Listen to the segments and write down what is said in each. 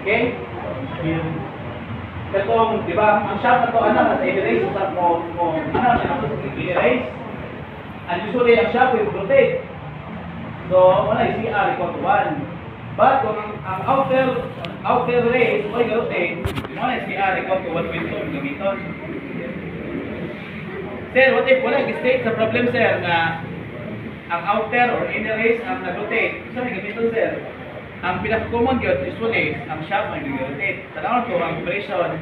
Okay? Katong, di ba, ang shop na to, ano, nasa i-erase mo, ano, i-erase. And usually, ang shop will rotate. So, wala yung CR equal to 1. But, kung ang outer race, o i-rotate, wala yung CR equal to 1.2 gamiton. Sir, what if wala i-state sa problem, sir, na ang outer or inner race ang nag-rotate? Saan may gamiton, sir? Ang pinaka-common yun, usually, ang shop may nag-rotate. Tanawan ko, ang operation,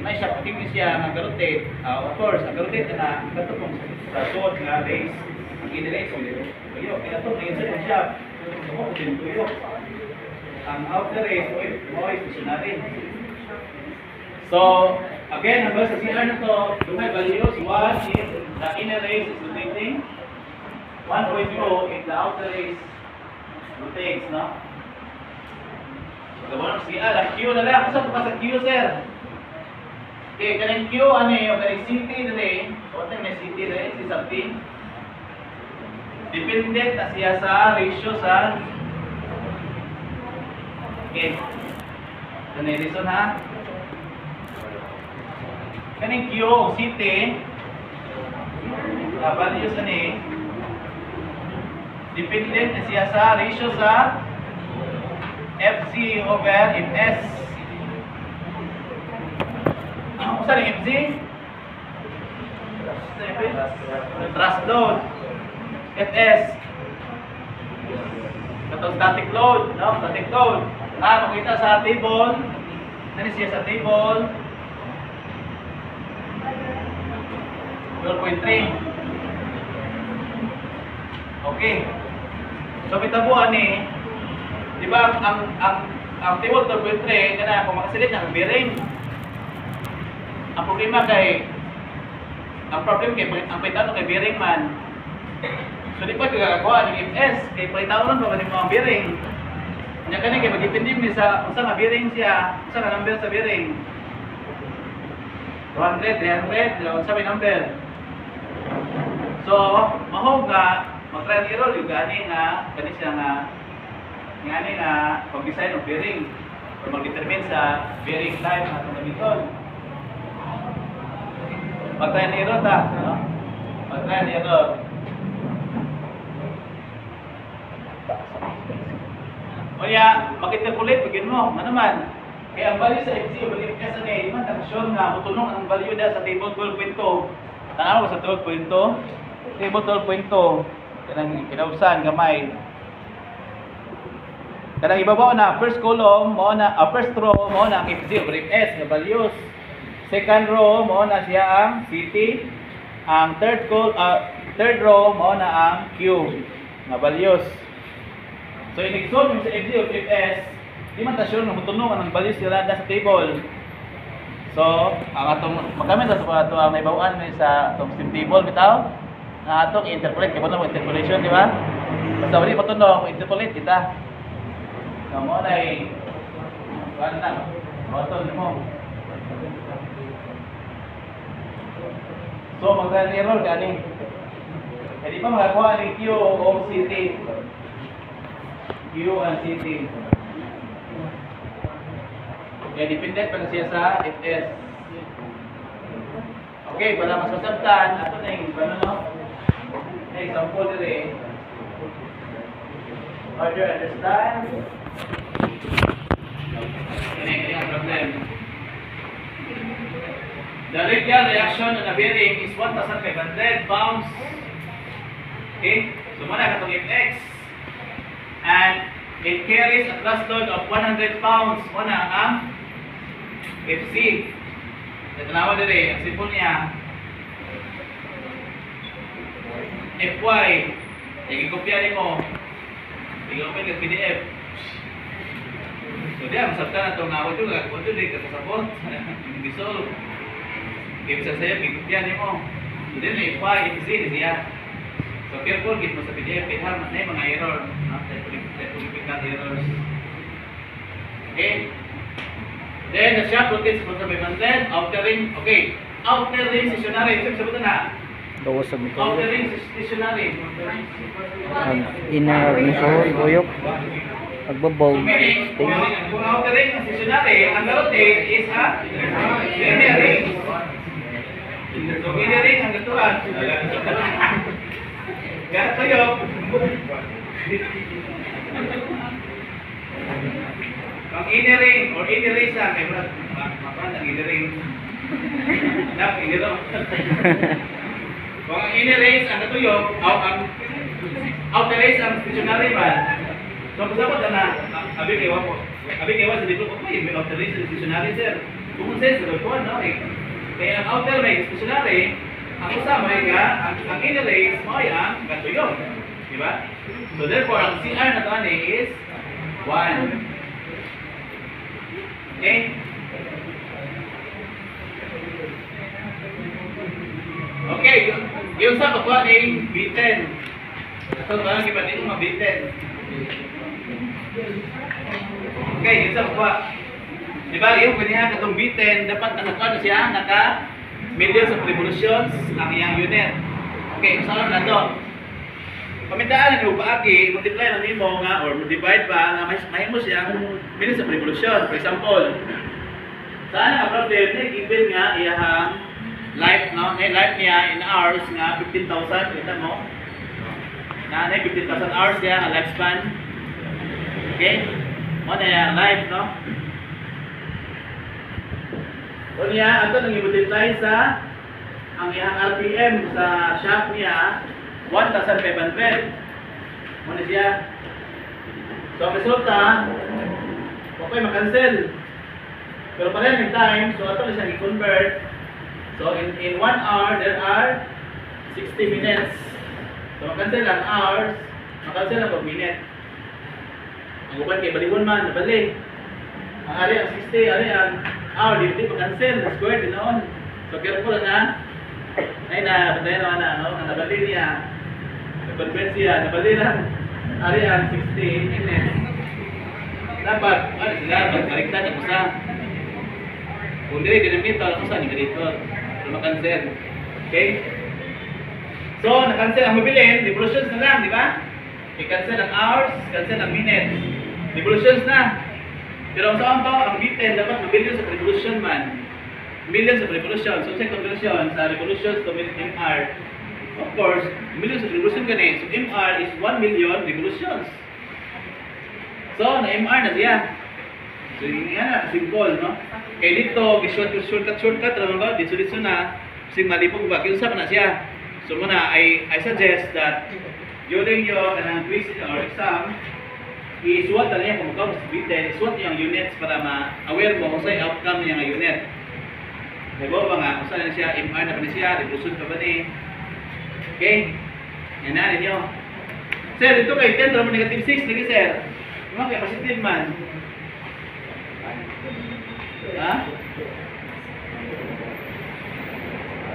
may shop, patingin siya ang nag-rotate. Of course, ang nag-rotate na ito pong sa suot nga race, ang inner race, tuyo. Kaya ito, ngayon sa shop, tuyo. Ang outer race, mo is stationary. So, again, ang sa CR na to, may values. 1 is the inner race is rotating. 1.2 is the outer race rotates, no? So, ang CR, ang Q na lang. Saan pa sa Q, sir? Okay, kanang Q, ano yung kanang CT dali. What yung may CT dali? Si something. Dependent na siya sa ratio sa okay. Kanang reason ha? Kaning Q o CT values ani dependent na siya sa ratio sa FC over Fs. Ano sa ring FC? Thrust load. Fs. Katong static load, no? Static load. Makita sa table. Nani siya sa table. 12.3. Okay. So bitabuan ni, di ba ang table 12.3 kana kung makasalit ng bearing. Ang problema kay ang paitano kay bearing man. So di pa gagawa ng FS kay paitano pa ba mga bearing. Nya kani kay magdepende ni sa unsa nga bearing siya, unsa nga number sa bearing. 200, 300, unsa may number. So, mahog nga mag-trial error yung gani nga kani siya nga pag-design ng bearing o mag-determine sa bearing type na itong gamiton. Mag-trial error ta, no? Mag-trial error. O ya, mag-interpolate pagin mo, ano man. Kaya ang value sa FC o Fs ani, di man taksyon nga mutunong ang value da sa table 12.2. Tanaw sa 12.2. Table 12.2 kanang kinausan gamay. Kanang ibabaw na first column mo na first row mo na ang FG over Fs nga values. Second row mo na siya ang CT. Ang third row mo na ang Q nga values. So in-solve mo sa FG over Fs, di man ta sure na mutunong ang values nila sa table. So, ang atong magamit sa ato ang naibawaan sa atong steam table bitaw na atong interpolate kay mo interpolation, di ba? Basta wali patunong interpolate kita. So, mo nay kuan na button mo. So, mag-trial error gani. Kaya di pa magakuha ni Q o CT. Q and CT. Kaya dependent pa na siya sa Fs. Okay, para mas masabtan, ato na yung na example dire. Order, understand? Ini ang problem. The radial reaction on a bearing is 1,500 pounds. Okay, so muna katong Fx. And it carries a thrust load of 100 pounds. Muna ang FC. Tanawa dire, ang simple niya. Fy. I-kopya nimo. I-open ka PDF. So diya, masabta na ito nga. Wala di ka kasabot. Dissolve. Ibig sabihin, i-kopya nimo. So din, Fy, FC niya. So careful, git mo sa PDF. Kaya na yung mga error. Typographical errors. Okay. Then the shaft rotates for 700. Outer ring, okay. Outer ring stationary. Ito sabihin na. Outer ring stationary. Inner ni so buyok. Magbabaw. So meaning, kung outer ring ang stationary, ang rotate is a inner ring. So inner ring ang gatuan. Ganito tayo. Ang inner ring or inner race lang, kaya mapapaan ang inner ring. Nap, inner ring. Kung ang inner race ang natuyok, ang outer race ang stationary man. So kung sabot na, abi kayo po. Abi kayo sa dito, okay, may outer race ang stationary sir. Kung sense, ito no? Kaya ang outer race stationary, ang usama ay ang inner race mo ay ang katuyok. Diba? So therefore, ang CR na to is 1. Okay? Okay, yung sa kapwa ni B10. Ito ba ang iba dito mga B10? Okay, yung sa kapwa. Diba, yung kanya katong B10, dapat nakakuha na siya, millions of revolutions ang iyang unit. Okay, usahan na to. Pamindaan na paagi, multiply lang nimo nga or divide pa nga mahimo siya millions of revolution. For example, saan ang problem na given nga iyahang life no, life niya in hours nga 15,000 kita mo. Na 15,000 hours siya ang lifespan. Okay? Mo na yung life no. So niya ato nang i-multiply sa ang iyang RPM sa shaft niya 1,500. Muna siya. So, ang resulta, okay, makancel. Pero pa rin yung time, so ito na siya i-convert. So, in 1 hour, there are 60 minutes. So, makancel ang hours, makancel ang pag-minute. Ang upan kay baliwan man, nabali. Ang ari ang 60, ari ang hour, di makancel, square din noon. So, careful na. Ay na, bantayan naman na, no? Ang nabali niya. Nag-convert siya, nabali lang. Ari ang 60 minutes. Dapat, ano sila, magkaligtan ang usa. Kung dili dinamito, ang usa, dito. So, makancel. Okay? So, nakancel ang mabilin, revolutions na lang, di ba? I-cancel ang hours, cancel ang minutes. Revolutions na. Pero ang saan to, ang B10, dapat mabilis sa revolution man. Millions of revolutions. So, sa conversion, sa revolutions to MR, of course, millions of revolution ka na. So, MR is 1 million revolutions. So, na-MR na siya. So, yun nga, simple, no? Kaya dito, shortcut, alam mo ba? Dito na, kasi malipog ba? Kaya usap na siya. So, muna, I suggest that during your quiz or exam, isuwat na niya kung magkakaroon sa B10, isuwat niya ang units para ma-aware mo kung sa'yo outcome niya ang unit. Diba ba nga, kung saan na siya, MR na ba na siya, revolution pa ba ni? Okay? Yan na ninyo. Sir, ito kay 10 naman negative 6 lagi sir. Ano kaya positive man? Ha?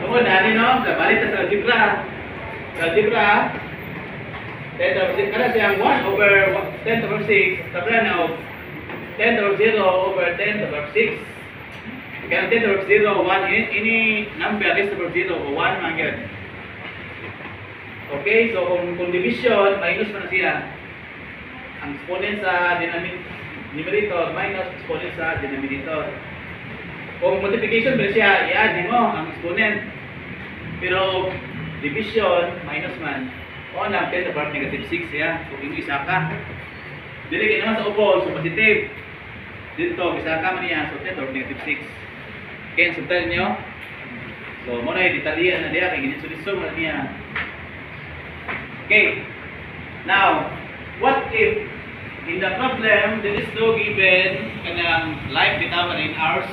Tungkol na rin no? Balik na sa algebra. Sa algebra, 10 over 6, kada siyang 1 over 10 over 6, tabla na of 10 over 0 over 10 over 6. Kaya 10 over 0, 1, ini number is over 0 o 1 man yun. Okay, so kung division, minus pa na siya. Ang exponent sa numerator minus exponent sa denominator. Kung multiplication pa siya, i-add mo ang exponent. Pero division, minus man. O lang, 10 to the power negative 6 ya. Kung yung isa ka. Dili kayo naman sa upo, so positive. Dito, isa ka man niya, so 10 to the power negative 6. Okay, subtile niyo. So, muna yung detalye na diya, kaya ginisuliso mo niya. Okay. Now, what if in the problem there is no given kanang life bitaw in hours?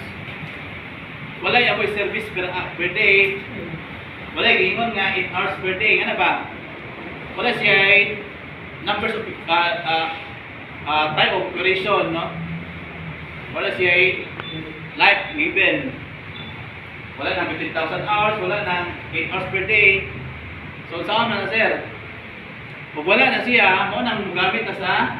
Wala yung apoy service per day. Wala yung ingon nga 8 hours per day. Ano ba? Wala siya numbers of type of operation, no? Wala siya life given. Wala nang 15,000 hours, wala nang 8 hours per day. So, saan na sir? Pag wala na siya, mo nang gamit na sa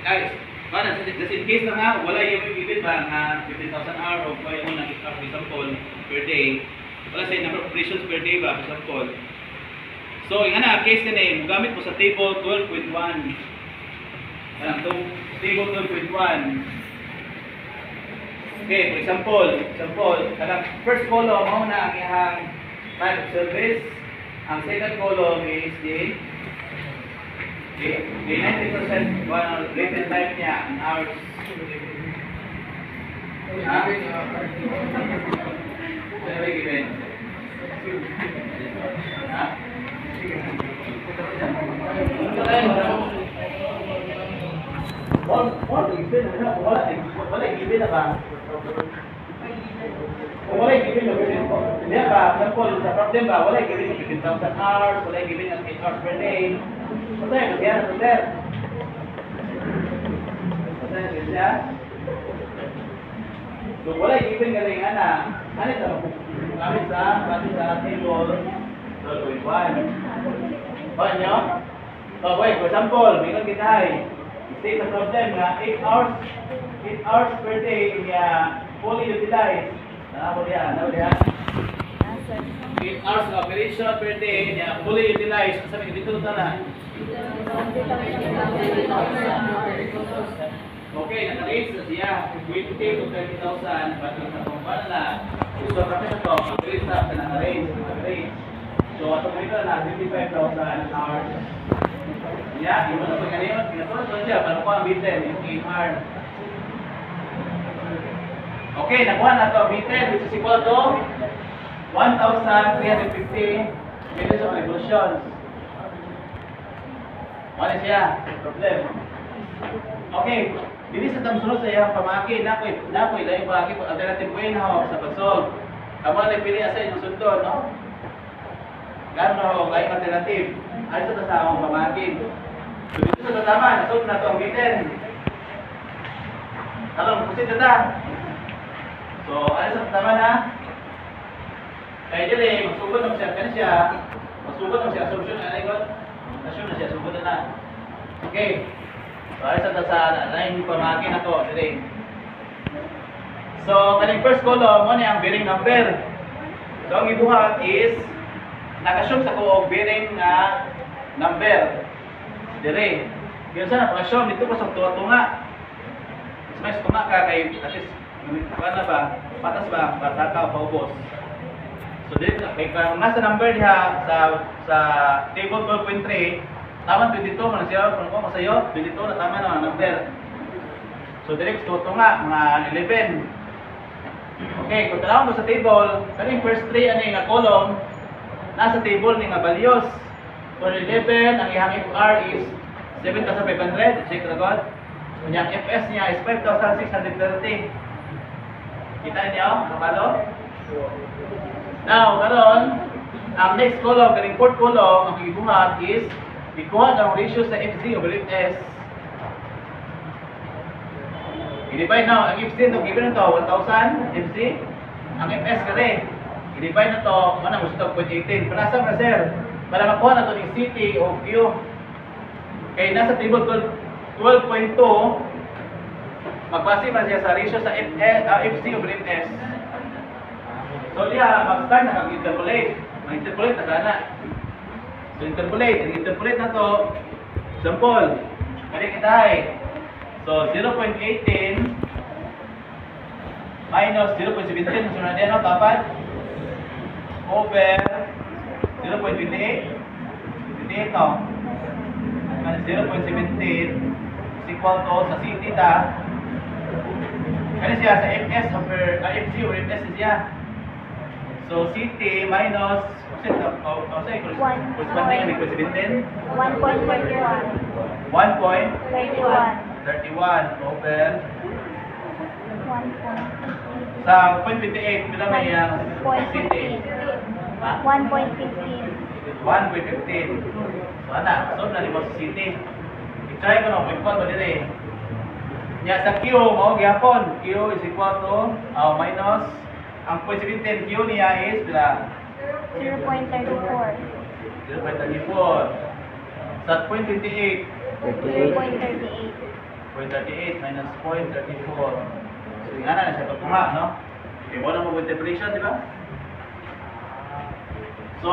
just in case na nga, wala yung given ba nga 15,000 hours o kaya mo nang example per day. Wala siya number of operations per day ba, example. So, yung case ka na mo gamit mo sa table 12.1. Kanang table 12.1. Okay, for example, kanang first column mao na ang iyang type of service. Ang second column is the 90% rated time niya in hours. Ha? Very given. Ha? Wala given na ba? Kung wala given na given po. Hindi ba, example, sa problem ba, wala given na 15,000 hours, wala given na 8 hours per day. Basta yun, kaya na sir. Basta yun siya. So, wala given nga rin ana. Ano ito? Kami sa table 12.1. Ba nyo? So, wait, for example, mayroon kita ay state sa problem nga 8 hours per day niya fully utilized. Ano diyan? 8 hours of operation per day niya fully utilized. Sabi dito na. Okay, naka-raise na siya. 20K to 30,000. Ba't lang sa kumpara na? So, kasi ito, naka-raise na siya naka-raise. So, atong ito na 55,000 hours. Yeah, yung mga pagkaniyon, pinatulad siya, paano ko ang B10, yung AR. Okay, nakuha na ito, B10, which is equal to 1,350 millions of revolutions. Ano siya? Problem. Okay, hindi sa tamsunod sa iyang pamaki, nakoy lang yung pamaki, alternative way na ako sa pag-solve. Kamu na pili asa yung sundon, no? Gano'n ako, kayong alternative. Ano sa akong pamaki? So, dito sa tama, nasolve na ito ang B10. Talong, pusit na ta. So, ano sa tama na? Kaya dili, magsugod naman siya, kanya siya. Magsugod naman siya, assumption na ikot. Assume na siya, sugod na. Okay. So, ano sa yung pamaki na to, dili. So, kaning first column, ano yung bearing number? So, ang ibuhat is, nag-assume sa ko bearing na number. Dire. Kaya sana pag-assume dito pa sa tuwa-tunga. Mas tunga ka kay at least ano ba? Patas ba? Pasaka o paubos. So dire kung nasa number niya sa table 12.3, tama 22 man siya kung ko masayo, 22 na tama na ang number. So direct tuwa-tunga mga 11. Okay, kung tanawon mo sa table, kaning first 3 ani nga column nasa table ni nga values. For 11, ang iyang FR is 7,500. Check na God. Ang FS niya is 5,630. Kita niyo? Kapalo? Now, karon, ang next column, kaning fourth column, ang ibuhat is ikuha ng ratio sa FC over FS. I-divide na, ang FC ito, given ito, 1,000 FC. Ang FS ka rin. I-divide na ito, ano mo ito, 0.18. Panasa na sir, para makuha na ito ng CT o Q. Kaya nasa table 12.2, magbase man siya sa ratio sa FC over FS. So diya, mag-start na mag-interpolate. Mag-interpolate na gana. So interpolate na to. Example, kaya kita ay. So 0.18 minus 0.17, so na diyan, dapat over 0.28 no? And 0.17 is equal to sa CT ta. Kaya siya sa FS over FC over FS siya. So CT minus corresponding ang equal 17 1.31 over sa 0.28 pila may CT 1.15. 1.15. So ana, so na limos sa city. I-try ko no, equal ba dire? Nya sa Q mao gyapon. Q is equal to minus ang 0.17 Q niya is bila 0.34. 0.34. Sa 0.28 0.38. 0.38 minus 0.34. So nga na siya pagkuha, no? Okay, mo na mo interpretation, di ba? So,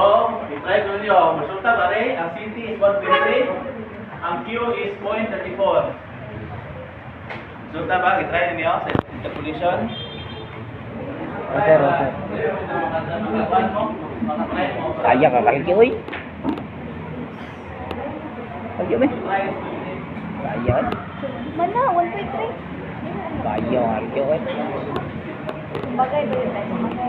i-try ko niyo. Resulta pare, ang CT is 1.3, ang Q is 0.34. So, tama, i-try niyo sa interpolation. Roger, roger. Kaya ka kalki, uy. Kalki, uy. Kaya. Mana, 1.3. Kaya, kalki, uy. Bagay ba yun? Bagay ba?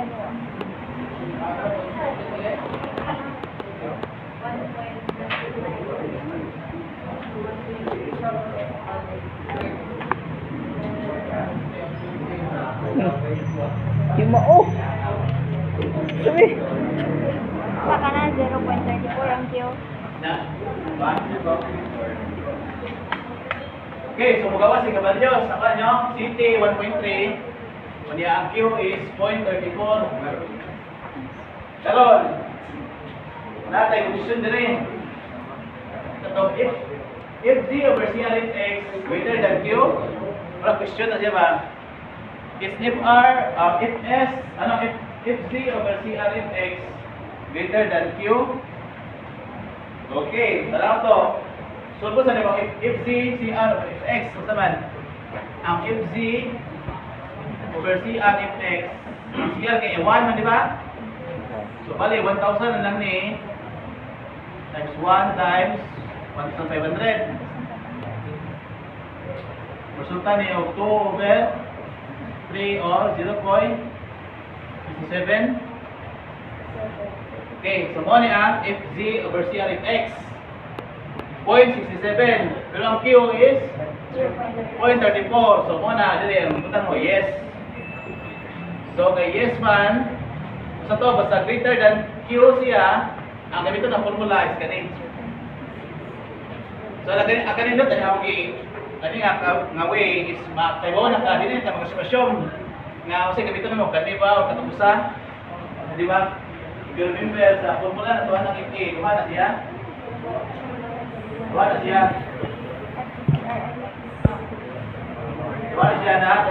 Yung mao. Sabi. Saka na 0.34 ang Q. Okay, so magawa si Caballos. Saka nyo, CT 1.3. Kanya ang Q is 0.34. Sharon, wala tayong question din eh. So, if Z over CR is X greater than Q, wala question na siya ba? Is if Z over CR is X greater than Q, okay, tara to. So, kung saan naman, if Z, CR over X, kung saan ang if Z over CR if X, ang CR kaya 1 man, di ba? So, bali, 1,000 na lang ni times 1 times 1,500. Resulta niyo 2 over 3 or 0.57. Okay, so mo niya if Z over CR if X 0.67. Pero ang Q is 0.34. So mo na, dili, ang butang mo, yes. So, kay yes man, sa to, basta greater than Q siya, ang gamito ng formula is kanin. So, ang kanindot, kani nga way is makaibaw na ka, din ka mga sitwasyon nga kasi gamito na mo, kani ba, o katapusan, di ba? If you remember sa formula na tuwa ng FA, tuwa na siya. Tuwa na siya. Tuwa na siya na,